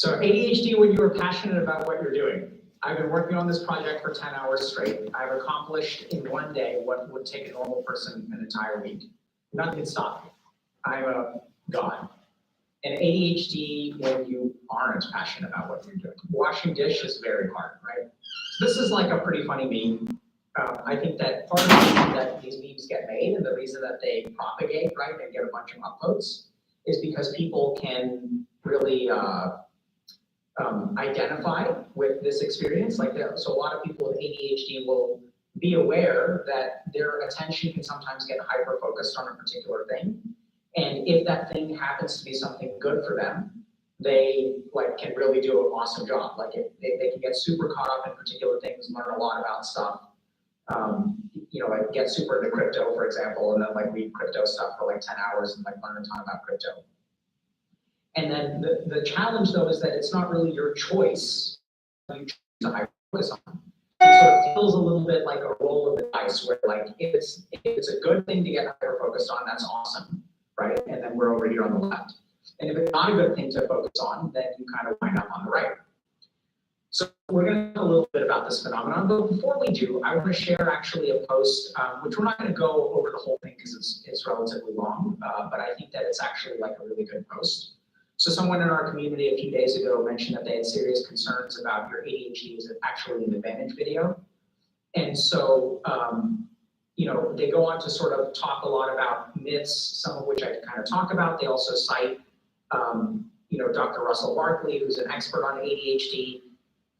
So ADHD when you are passionate about what you're doing. I've been working on this project for 10 hours straight. I've accomplished in one day what would take a normal person an entire week. Nothing can stop me. I'm a god. And ADHD when you aren't passionate about what you're doing. Washing dish is very hard, right? So this is like a pretty funny meme. I think that part of the reason that these memes get made and the reason that they propagate, right, and get a bunch of upvotes is because people can really identify with this experience. So a lot of people with ADHD will be aware that their attention can sometimes get hyper-focused on a particular thing. And if that thing happens to be something good for them, they can really do an awesome job. They can get super caught up in particular things, learn a lot about stuff. Get super into crypto, for example, and then read crypto stuff for 10 hours and learn a ton about crypto. And then the challenge though is that it's not really your choice you choose to hyper focus on. And so it feels a little bit like a roll of the dice where if it's a good thing to get hyper focused on, that's awesome, right? And then we're over here on the left. And if it's not a good thing to focus on, then you kind of wind up on the right. So we're going to talk a little bit about this phenomenon, but before we do, I want to share actually a post, which we're not going to go over the whole thing because it's relatively long, but I think that it's actually a really good post. So someone in our community a few days ago mentioned that they had serious concerns about your ADHD is actually an advantage video. And so, they go on to sort of talk a lot about myths, some of which I kind of talk about. They also cite, Dr. Russell Barkley, who's an expert on ADHD.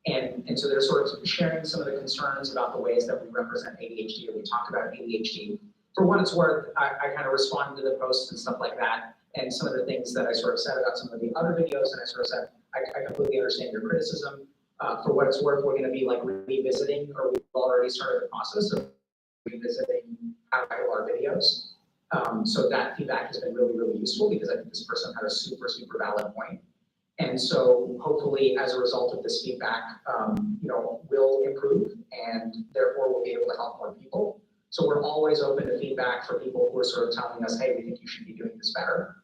And so they're sort of sharing some of the concerns about the ways that we represent ADHD or we talk about ADHD. For what it's worth, I kind of responded to the posts and stuff like that. And some of the things that I sort of said about some of the other videos, and I sort of said, I completely understand your criticism. For what it's worth, we're going to be revisiting, or we've already started the process of revisiting how to title our videos. So that feedback has been really, really useful because I think this person had a super, super valid point. And so hopefully as a result of this feedback, we'll improve and therefore we'll be able to help more people. So we're always open to feedback for people who are sort of telling us, hey, we think you should be doing this better.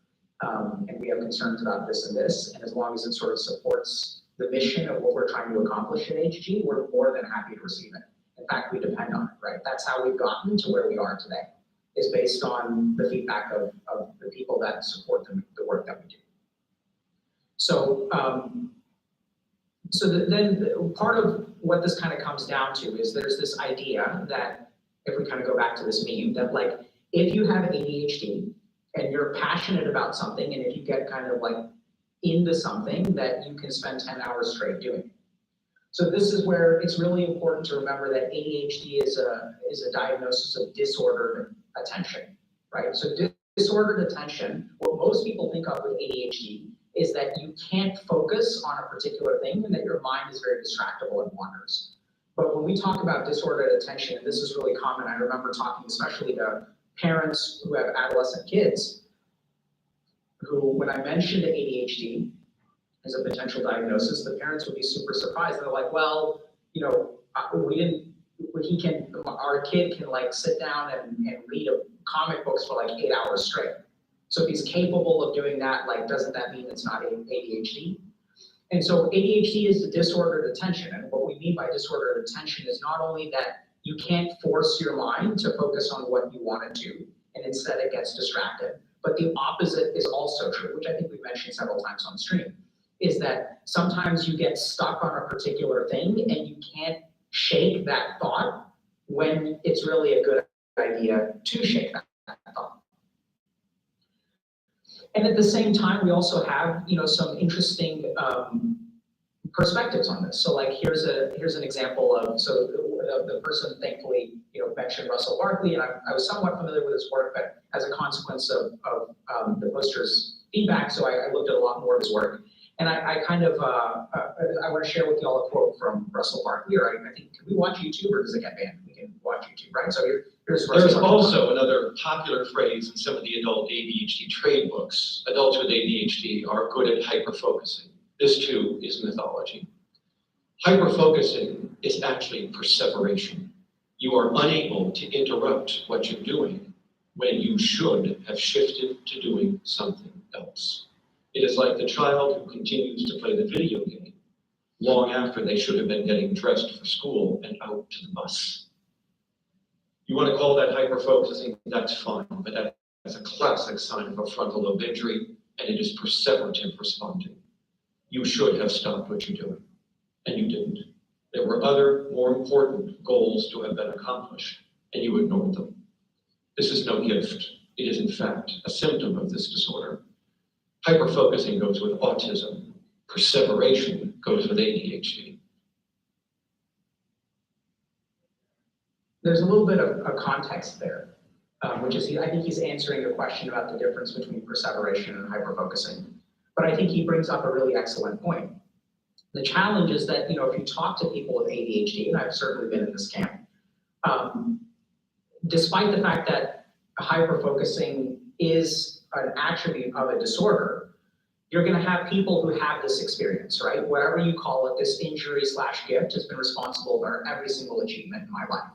And we have concerns about this and this. And as long as it sort of supports the mission of what we're trying to accomplish at HG, we're more than happy to receive it. In fact, we depend on it, right? That's how we've gotten to where we are today, is based on the feedback of the people that support the work that we do. So, then part of what this kind of comes down to is there's this idea that, if we kind of go back to this meme, that if you have ADHD and you're passionate about something, and if you get kind of into something, that you can spend 10 hours straight doing. So this is where it's really important to remember that ADHD is a diagnosis of disordered attention, right? So disordered attention, what most people think of with ADHD is that you can't focus on a particular thing and that your mind is very distractible and wanders. But when we talk about disordered attention, and this is really common, I remember talking especially to parents who have adolescent kids, who, when I mentioned ADHD as a potential diagnosis, the parents would be super surprised. They're like, well, our kid can sit down and read comic books for 8 hours straight. So if he's capable of doing that, doesn't that mean it's not ADHD? And so ADHD is the disordered attention. And what we mean by disordered attention is not only that you can't force your mind to focus on what you want it to, and instead it gets distracted, but the opposite is also true, which I think we've mentioned several times on stream, is that sometimes you get stuck on a particular thing and you can't shake that thought when it's really a good idea to shake that thought. And at the same time, we also have, some interesting perspectives on this. So here's an example of, so the person thankfully, mentioned Russell Barkley, and I was somewhat familiar with his work, but as a consequence of the poster's feedback, so I looked at a lot more of his work. And I want to share with you all a quote from Russell Barkley, or I think, can we watch YouTube or does it get banned? We can watch YouTube, right? So here's Russell. There's also another popular phrase in some of the adult ADHD trade books. Adults with ADHD are good at hyperfocusing. This too is mythology. Hyperfocusing is actually perseveration. You are unable to interrupt what you're doing when you should have shifted to doing something else. It is like the child who continues to play the video game long after they should have been getting dressed for school and out to the bus. You want to call that hyperfocusing, that's fine, but that is a classic sign of a frontal lobe injury, and it is perseverative responding. You should have stopped what you're doing, and you didn't. There were other, more important goals to have been accomplished, and you ignored them. This is no gift. It is, in fact, a symptom of this disorder. Hyperfocusing goes with autism. Perseveration goes with ADHD. There's a little bit of a context there, which is, I think he's answering your question about the difference between perseveration and hyperfocusing. But I think he brings up a really excellent point. The challenge is that, if you talk to people with ADHD, and I've certainly been in this camp, despite the fact that hyperfocusing is an attribute of a disorder, you're going to have people who have this experience, right? Whatever you call it, this injury/gift has been responsible for every single achievement in my life.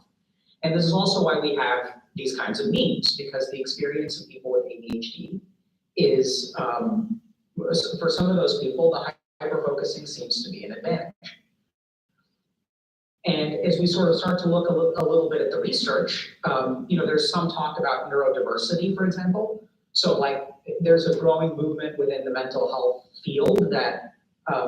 And this is also why we have these kinds of memes, because the experience of people with ADHD is, for some of those people, the hyperfocusing seems to be an advantage. And as we sort of start to look a little bit at the research, there's some talk about neurodiversity, for example. So there's a growing movement within the mental health field that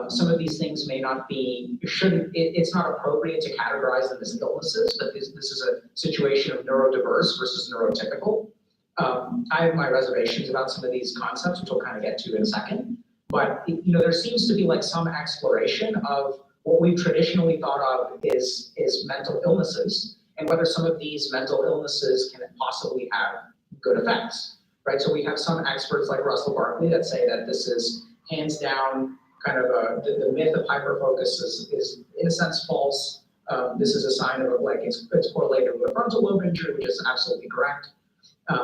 some of these things may not be, it's not appropriate to categorize them as illnesses, but this is a situation of neurodiverse versus neurotypical. I have my reservations about some of these concepts, which we'll kind of get to in a second. But there seems to be some exploration of what we've traditionally thought of is mental illnesses, and whether some of these mental illnesses can possibly have good effects, right? So we have some experts like Russell Barkley that say that this is hands down kind of the myth of hyperfocus is in a sense false. This is a sign of it's correlated with a frontal lobe injury, which is absolutely correct.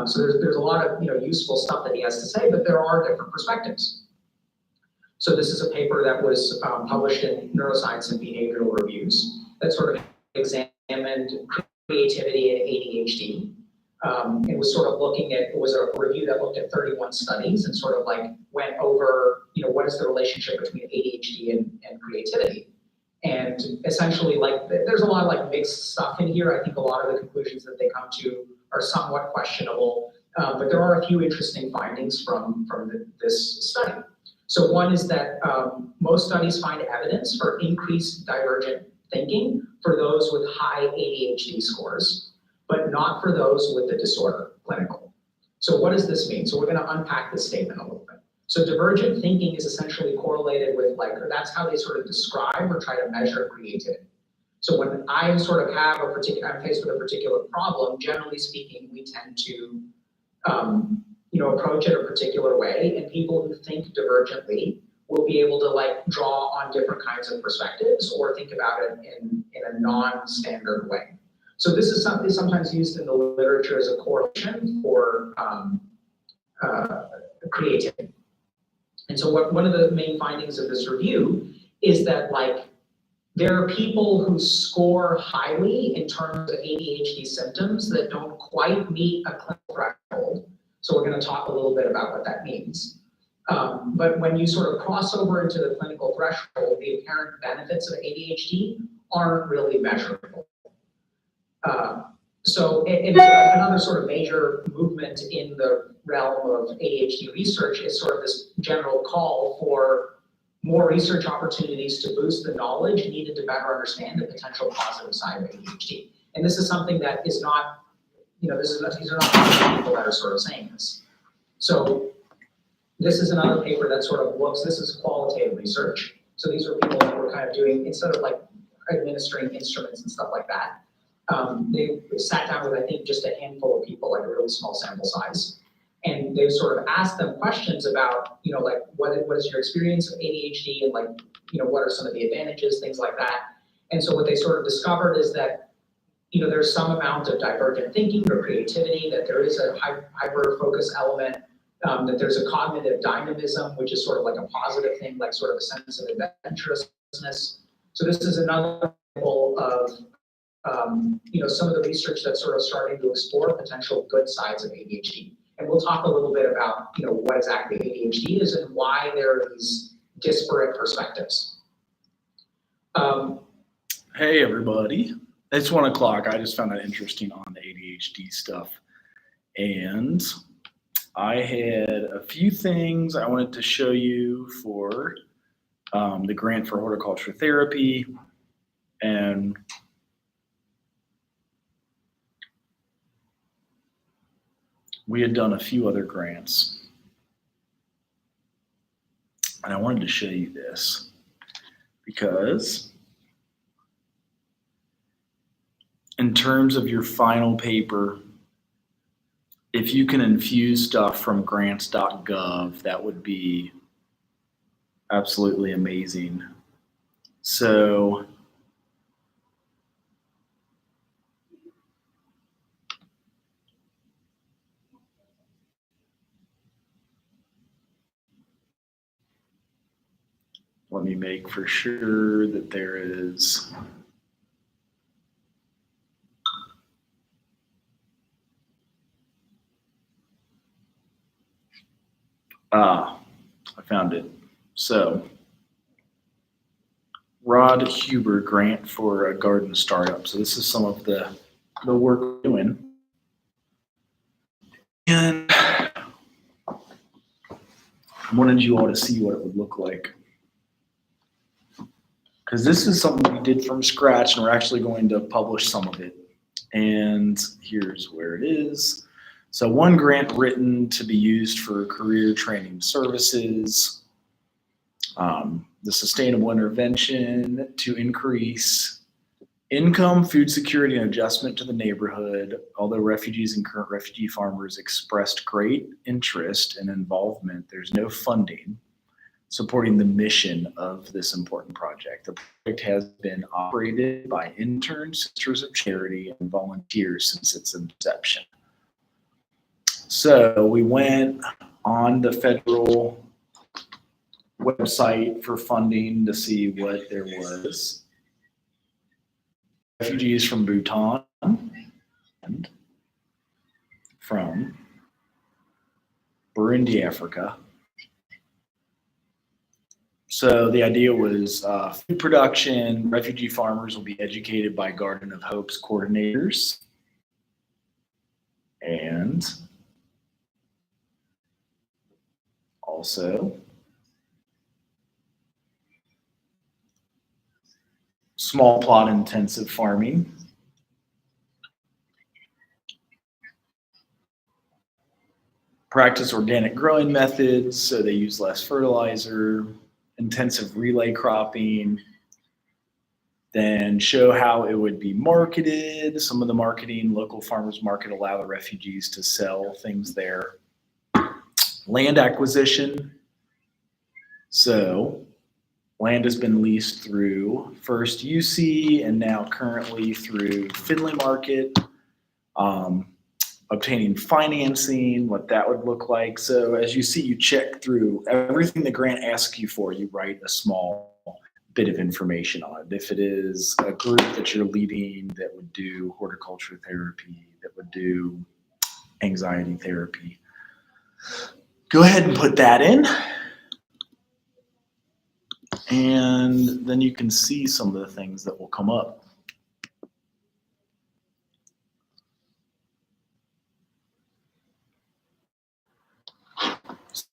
So there's a lot of useful stuff that he has to say, but there are different perspectives. So this is a paper that was published in Neuroscience and Behavioral Reviews that sort of examined creativity and ADHD. It was sort of it was a review that looked at 31 studies and sort of went over, what is the relationship between ADHD and creativity. And essentially there's a lot of mixed stuff in here. I think a lot of the conclusions that they come to are somewhat questionable, but there are a few interesting findings from this study. So one is that most studies find evidence for increased divergent thinking for those with high ADHD scores, but not for those with the disorder, clinical. So what does this mean? So we're going to unpack this statement a little bit. So divergent thinking is essentially correlated with or that's how they sort of describe or try to measure creativity. So when I sort of I'm faced with a particular problem, generally speaking, we tend to approach it a particular way, and people who think divergently will be able to draw on different kinds of perspectives or think about it in a non-standard way. So this is something sometimes used in the literature as a correlation for creativity. And so one of the main findings of this review is that there are people who score highly in terms of ADHD symptoms that don't quite meet a clinical threshold. So we're going to talk a little bit about what that means. But when you sort of cross over into the clinical threshold, the apparent benefits of ADHD aren't really measurable. So another sort of major movement in the realm of ADHD research is sort of this general call for more research opportunities to boost the knowledge needed to better understand the potential positive side of ADHD. And this is something that is not, these are not people that are sort of saying this. So this is another paper that sort of looks, this is qualitative research. So these are people that were kind of doing, instead of administering instruments and stuff like that, they sat down with, I think, just a handful of people, a really small sample size. And they sort of asked them questions about, what is your experience of ADHD and what are some of the advantages, things like that. And so what they sort of discovered is that, there's some amount of divergent thinking or creativity, that there is a hyper-focus element, that there's a cognitive dynamism, which is sort of a positive thing, sort of a sense of adventurousness. So this is another example of, some of the research that's sort of starting to explore potential good sides of ADHD. And we'll talk a little bit about, what exactly ADHD is and why there are these disparate perspectives. Hey everybody, it's 1 o'clock. I just found that interesting on the ADHD stuff. And I had a few things I wanted to show you for the grant for horticulture therapy. And we had done a few other grants. And I wanted to show you this because in terms of your final paper, if you can infuse stuff from grants.gov, that would be absolutely amazing. So let me make for sure that there is I found it. So Rod Huber grant for a garden startup. So this is some of the work we're doing. And I wanted you all to see what it would look like. Because this is something we did from scratch and we're actually going to publish some of it. And here's where it is. So one grant written to be used for career training services, the sustainable intervention to increase income, food security, and adjustment to the neighborhood. Although refugees and current refugee farmers expressed great interest and involvement, there's no funding supporting the mission of this important project. The project has been operated by interns, Sisters of Charity, and volunteers since its inception. So we went on the federal website for funding to see what there was. Refugees from Bhutan and from Burundi, Africa. So the idea was food production, refugee farmers will be educated by Garden of Hope's coordinators. And also small plot intensive farming. Practice organic growing methods, so they use less fertilizer. Intensive relay cropping, then show how it would be marketed. Some of the marketing, local farmers market allow the refugees to sell things there. Land acquisition. So land has been leased through first UC and now currently through Finley Market. Obtaining financing, what that would look like. So as you see, you check through everything the grant asks you for, you write a small bit of information on it. If it is a group that you're leading that would do horticulture therapy, that would do anxiety therapy, go ahead and put that in. And then you can see some of the things that will come up.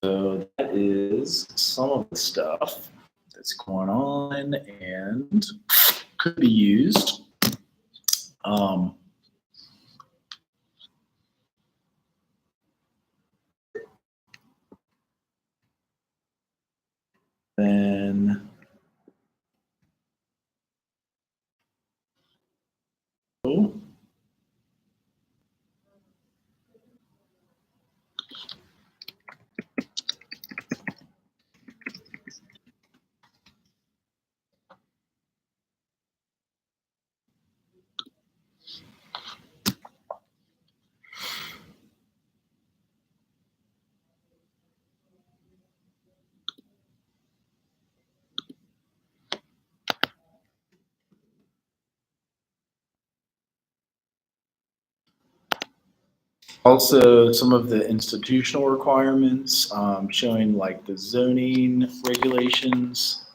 So that is some of the stuff that's going on and could be used. Then Also, some of the institutional requirements, showing like the zoning regulations.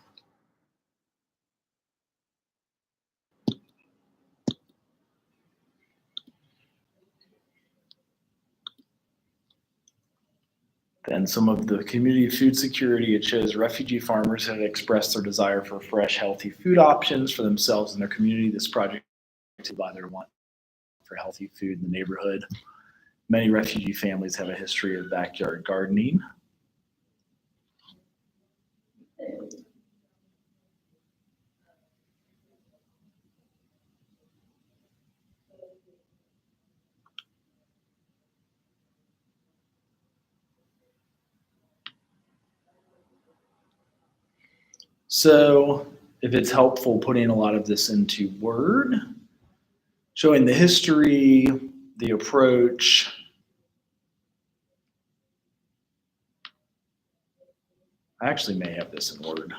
Then some of the community food security, it shows refugee farmers have expressed their desire for fresh, healthy food options for themselves and their community. This project to by their want for healthy food in the neighborhood. Many refugee families have a history of backyard gardening. So if it's helpful putting a lot of this into Word, showing the history, the approach. I actually may have this in Word.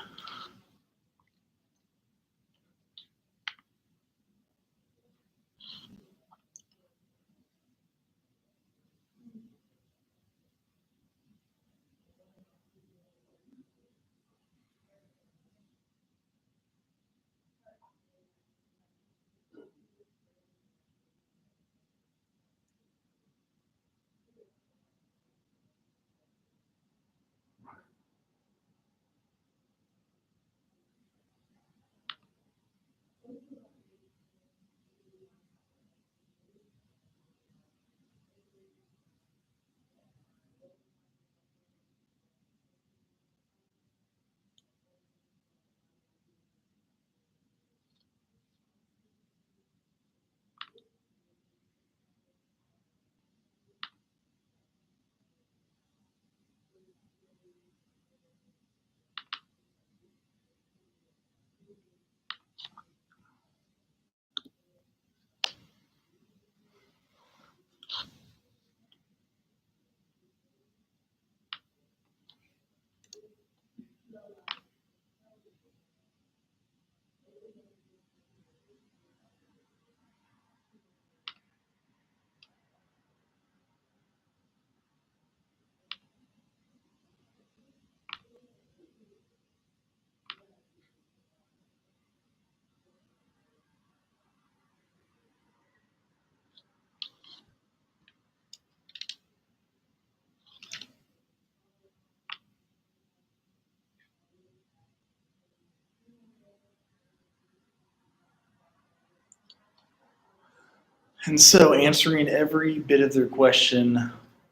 And so answering every bit of their question,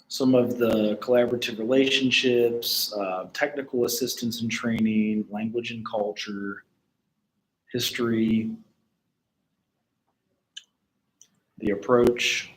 some of the collaborative relationships, technical assistance and training, language and culture, history, the approach.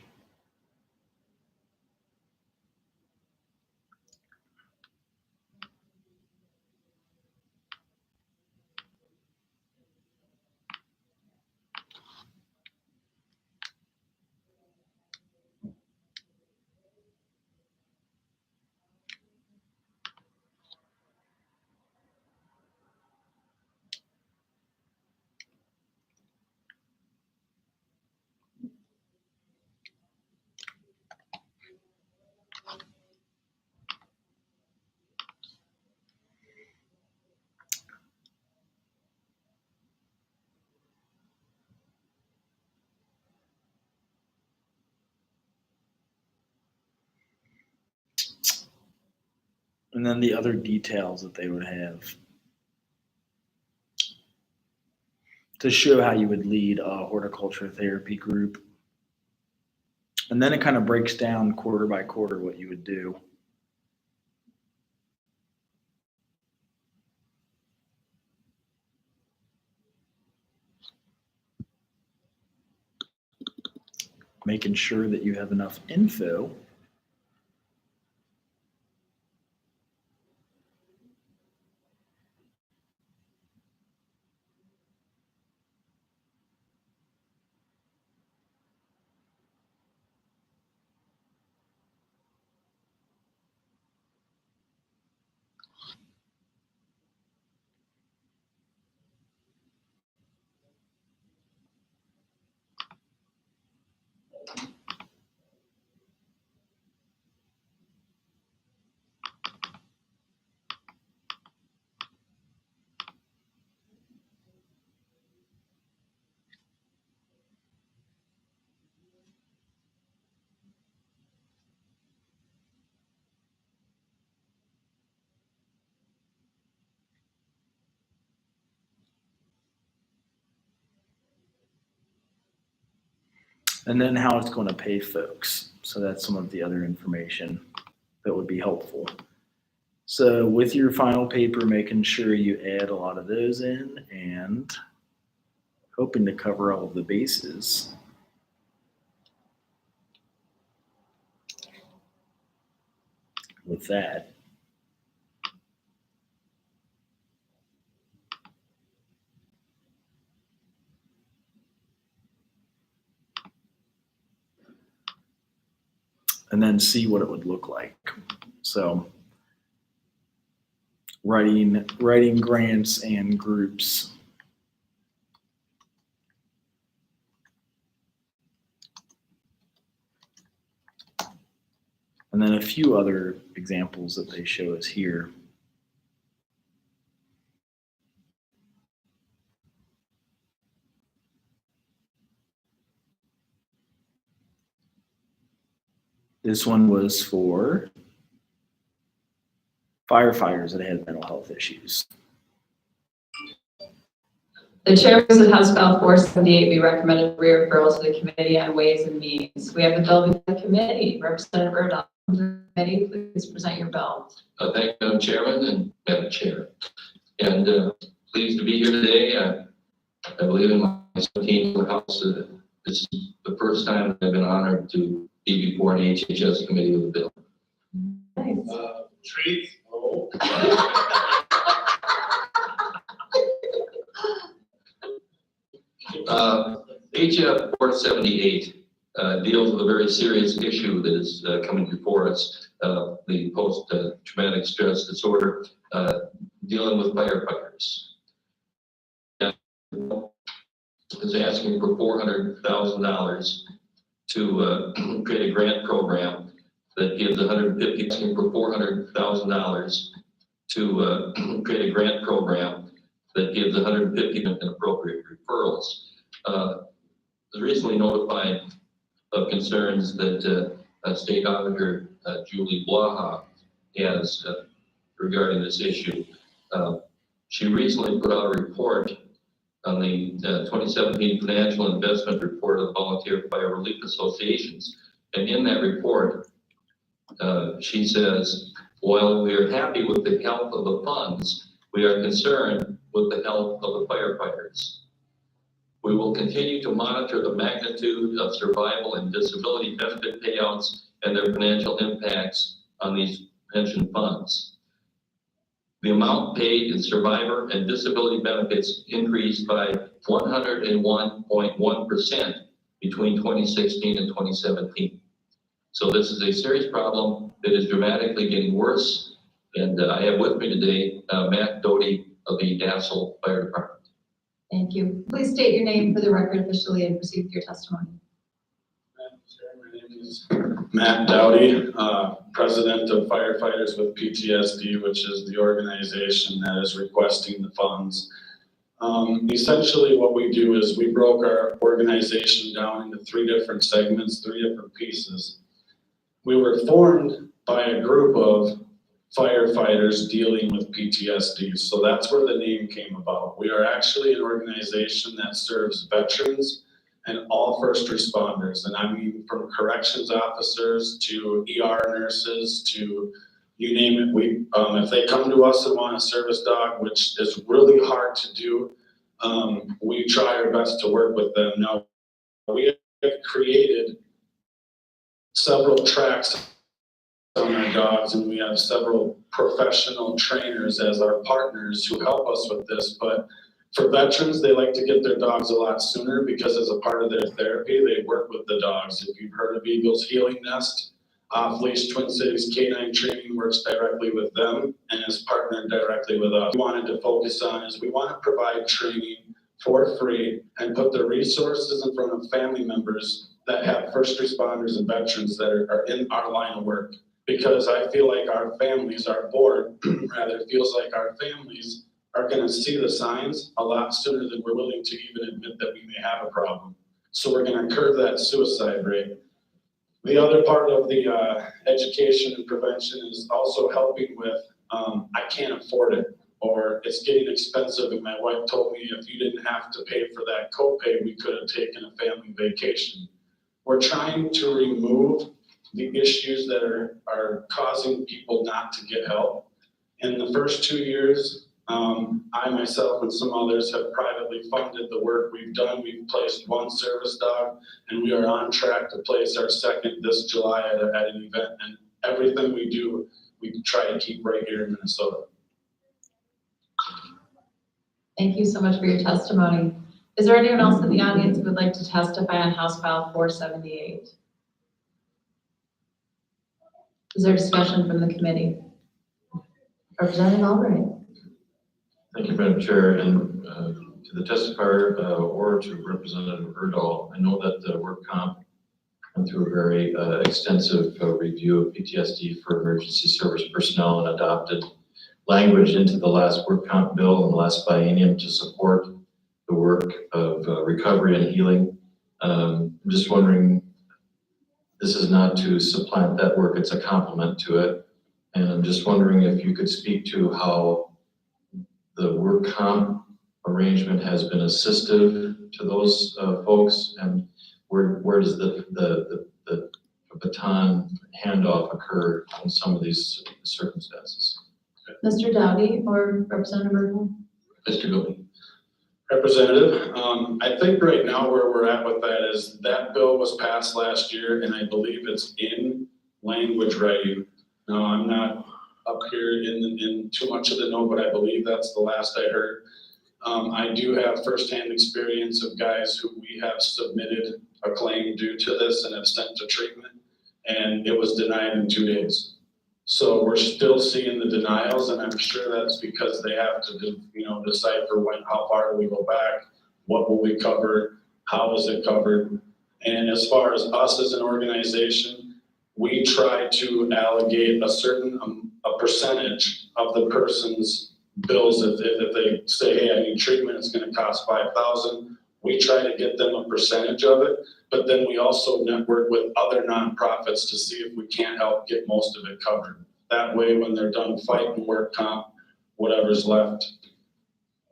And then the other details that they would have to show how you would lead a horticulture therapy group. And then it kind of breaks down quarter by quarter what you would do. Making sure that you have enough info. And then how it's going to pay folks. So that's some of the other information that would be helpful. So with your final paper, making sure you add a lot of those in and hoping to cover all of the bases. With that. And then see what it would look like. So writing grants and groups. And then a few other examples that they show us here. This one was for firefighters that had mental health issues. The chairperson of House Bill 478, we recommended referral to the Committee on Ways and Means. We have a bill before the committee. Representative Erdahl, committee, please present your bill. Thank you, Madam Chairman and Madam Chair. And pleased to be here today. I believe in my 17th House. This is the first time I've been honored to be before an HHS committee with a bill. Nice. Treat. Oh. HF 478 deals with a very serious issue that is coming before us, the post-traumatic stress disorder, dealing with firefighters. And is asking for $400,000 to create a grant program that gives asking for $400,000 to create a grant program that gives 150 appropriate referrals. I was recently notified of concerns that State Auditor Julie Blaha has regarding this issue. She recently put out a report on the 2017 Financial Investment Report of Volunteer Fire Relief Associations. And in that report, she says, while we are happy with the health of the funds, we are concerned with the health of the firefighters. We will continue to monitor the magnitude of survival and disability benefit payouts and their financial impacts on these pension funds. The amount paid in survivor and disability benefits increased by 101.1% between 2016 and 2017. So this is a serious problem that is dramatically getting worse. And I have with me today, Matt Doty of the Dassel Fire Department. Thank you. Please state your name for the record officially and proceed with your testimony. My name is Matt Dowdy, President of Firefighters with PTSD, which is the organization that is requesting the funds. Essentially what we do is we broke our organization down into 3 different segments, 3 different pieces. We were formed by a group of firefighters dealing with PTSD. So that's where the name came about. We are actually an organization that serves veterans and all first responders. And I mean from corrections officers to ER nurses to you name it. We, if they come to us and want a service dog, which is really hard to do, we try our best to work with them. Now, we have created several tracks on our dogs, and we have several professional trainers as our partners who help us with this. But for veterans, they like to get their dogs a lot sooner because as a part of their therapy, they work with the dogs. If you've heard of Eagle's Healing Nest, Off-Leash Twin Cities Canine Training works directly with them and is partnered directly with us. What we wanted to focus on is we want to provide training for free and put the resources in front of family members that have first responders and veterans that are in our line of work. Because I feel like our families, our board rather feels like our families are going to see the signs a lot sooner than we're willing to even admit that we may have a problem. So we're going to curb that suicide rate. The other part of the education and prevention is also helping with, I can't afford it, or it's getting expensive. And my wife told me if you didn't have to pay for that copay, we could have taken a family vacation. we're trying to remove the issues that are causing people not to get help. In the first 2 years, I myself and some others have privately funded the work we've done. We've placed 1 service dog, and we are on track to place our 2nd this July at an event. And everything we do, we try to keep right here in Minnesota. Thank you so much for your testimony. Is there anyone else in the audience who would like to testify on House File 478? Is there discussion from the committee? Representative Albright. Thank you, Madam Chair, and to the testifier or to Representative Erdahl. I know that the work comp went through a very extensive review of PTSD for emergency service personnel and adopted language into the last work comp bill in the last biennium to support the work of recovery and healing. I'm just wondering, this is not to supplant that work, it's a complement to it. And I'm just wondering if you could speak to how the work comp arrangement has been assistive to those folks, and where does the baton handoff occur in some of these circumstances? Mr. Dowdy or Representative Erdahl? Mr. Gopi. Representative, I think right now where we're at with that is that bill was passed last year, and I believe it's in language writing. No, I'm not up here in too much of the know, but I believe that's the last I heard. I do have firsthand experience of guys who we have submitted a claim due to this and have sent to treatment, and it was denied in 2 days. So we're still seeing the denials, and I'm sure that's because they have to decipher how far do we go back, what will we cover, how is it covered. And as far as us as an organization, we try to allocate a percentage of the person's bills. If they say, hey, I need treatment, it's gonna cost $5,000, we try to get them a percentage of it, but then we also network with other nonprofits to see if we can't help get most of it covered. That way, when they're done fighting work comp, whatever's left,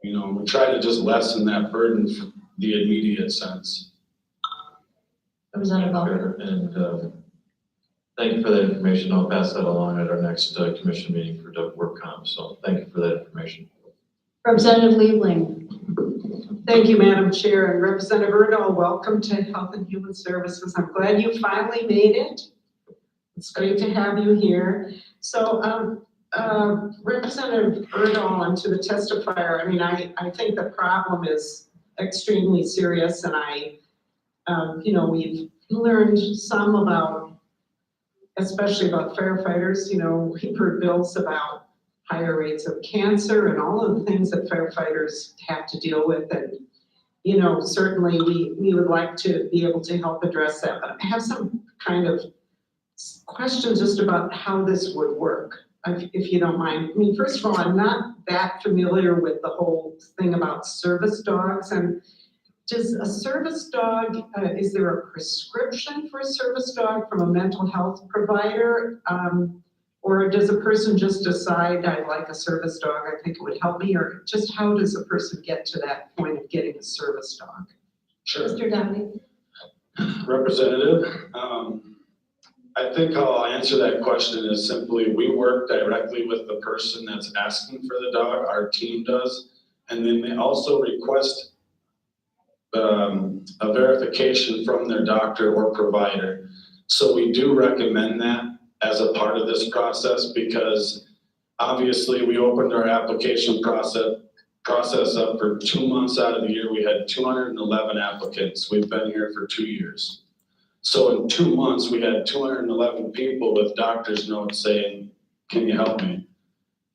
we try to just lessen that burden for the immediate sense. Representative Albright. And thank you for that information. I'll pass that along at our next commission meeting for work comp. So thank you for that information. Representative Liebling. Thank you, Madam Chair, and Representative Erdahl, welcome to Health and Human Services. I'm glad you finally made it. It's great to have you here. So, Representative Erdahl, and to the testifier, I think the problem is extremely serious, and we've learned some about, especially about firefighters. We've heard bills about higher rates of cancer and all of the things that firefighters have to deal with. And, certainly we would like to be able to help address that. But I have some kind of questions just about how this would work, if you don't mind. First of all, I'm not that familiar with the whole thing about service dogs. And does a service dog, is there a prescription for a service dog from a mental health provider? Or does a person just decide, I'd like a service dog, I think it would help me? Or just how does a person get to that point of getting a service dog? Sure. Mr. Dowdy. Representative, I think how I'll answer that question is simply, we work directly with the person that's asking for the dog, our team does, and then they also request a verification from their doctor or provider. So we do recommend that as a part of this process, because obviously we opened our application process up for 2 months out of the year. We had 211 applicants. We've been here for 2 years. So in 2 months, we had 211 people with doctor's notes saying, can you help me?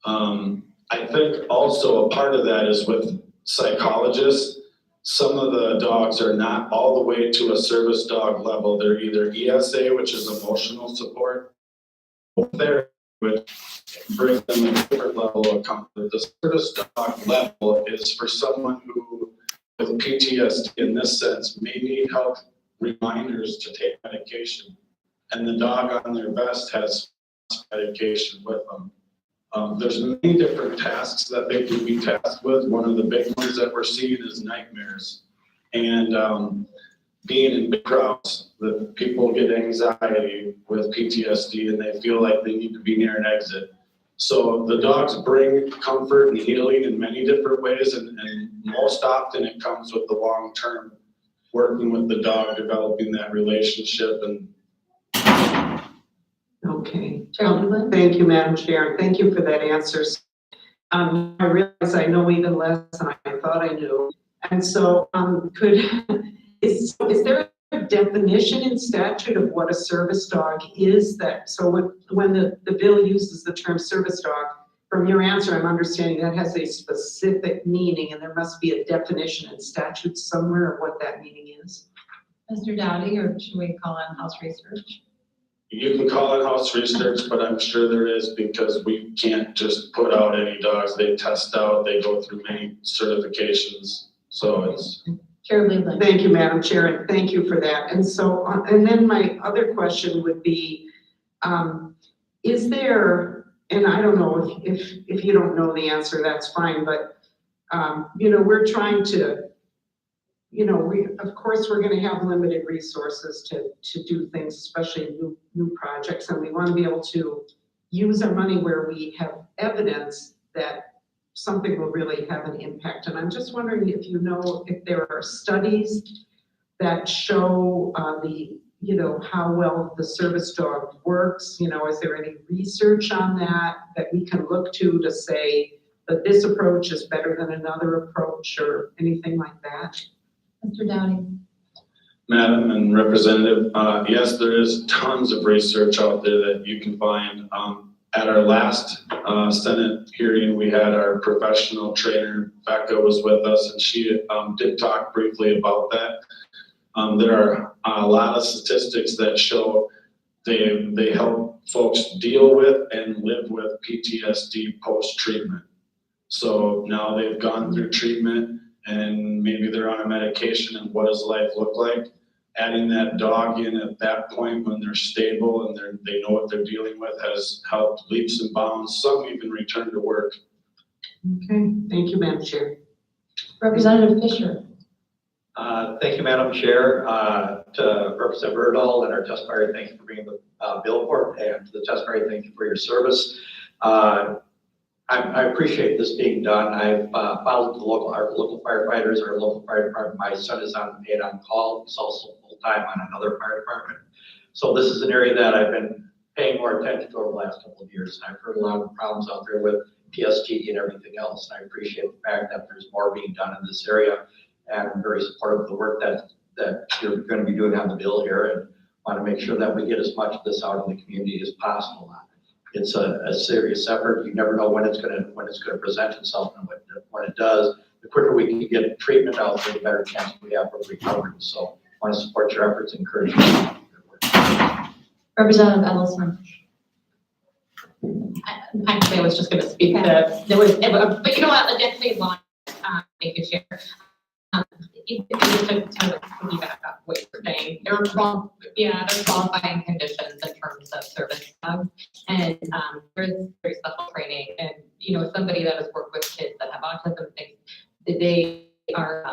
I think also a part of that is with psychologists. Some of the dogs are not all the way to a service dog level. They're either ESA, which is emotional support, or therapy, which brings them a different level of comfort. The service dog level is for someone who, with PTSD in this sense, may need help reminders to take medication, and the dog on their vest has medication with them. There's many different tasks that they can be tasked with. One of the big ones that we're seeing is nightmares. And being in big crowds, that people get anxiety with PTSD and they feel like they need to be near an exit. So the dogs bring comfort and healing in many different ways, and most often it comes with the long-term working with the dog, developing that relationship. And Okay. Chair Lublin? Thank you, Madam Chair, and thank you for that answer. I realize I know even less than I thought I knew. And so, is there a definition in statute of what a service dog is that, so when the bill uses the term service dog, from your answer, I'm understanding that has a specific meaning and there must be a definition in statute somewhere of what that meaning is? Mr. Dowdy, or should we call on house research? you can call it house research, but I'm sure there is, because we can't just put out any dogs. They test out, they go through many certifications. So it's, Chair Leland. Thank you, Madam Chair, and thank you for that. And so, and then my other question would be, is there, and I don't know if you don't know the answer, that's fine, but, we're trying to, of course, we're gonna have limited resources to do things, especially new projects, and we wanna be able to use our money where we have evidence that something will really have an impact. And I'm just wondering if if there are studies that show how well the service dog works. Is there any research on that we can look to say that this approach is better than another approach or anything like that? Mr. Downey. Madam and Representative, yes, there is tons of research out there that you can find. At our last Senate hearing, we had our professional trainer, Becca, was with us, and she did talk briefly about that. There are a lot of statistics that show they help folks deal with and live with PTSD post-treatment. So now they've gone through treatment and maybe they're on a medication, and what does life look like? Adding that dog in at that point when they're stable and they know what they're dealing with has helped leaps and bounds. Some even return to work. Okay, thank you, Madam Chair. Representative Fisher. Thank you, Madam Chair. To Representative Erdahl and our testifier, thank you for bringing the bill forward, and to the testifier, thank you for your service. I appreciate this being done. I've followed our local firefighters, our local fire department. My son is paid on call. He's also full-time on another fire department. So this is an area that I've been paying more attention to over the last couple of years. And I've heard a lot of problems out there with PSTD and everything else. And I appreciate the fact that there's more being done in this area. And I'm very supportive of the work that you're going to be doing on the bill here, and want to make sure that we get as much of this out in the community as possible. It's a serious effort. You never know when it's going to present itself, and when it does, the quicker we can get treatment out there, the better chance we have of recovery. So I want to support your efforts and encourage you. Representative Ellison. Actually, I was just going to speak to but you know what? Let's say long. Thank you, Chair. Just to kind of piggyback up what you're saying, there are qualifying conditions in terms of service dogs, and there's very special training. And somebody that has worked with kids that have autism, things they are.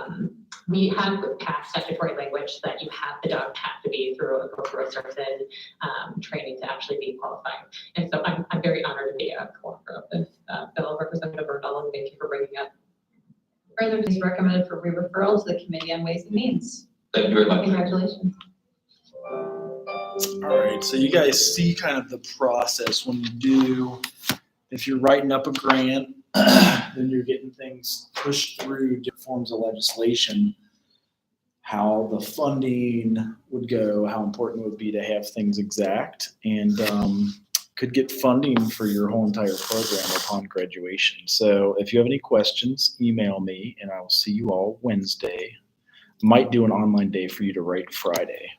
We have passed statutory language that the dog have to be through a certain training to actually be qualified. And so I'm very honored to be a co-author of this bill. Representative Erdahl, and thank you for bringing up. Further, it is recommended for re-referral to the Committee on Ways and Means. Thank you very much. Congratulations. All right, so you guys see kind of the process when you do, if you're writing up a grant, then you're getting things pushed through different forms of legislation, how the funding would go, how important it would be to have things exact, and could get funding for your whole entire program upon graduation. So if you have any questions, email me and I will see you all Wednesday. Might do an online day for you to write Friday.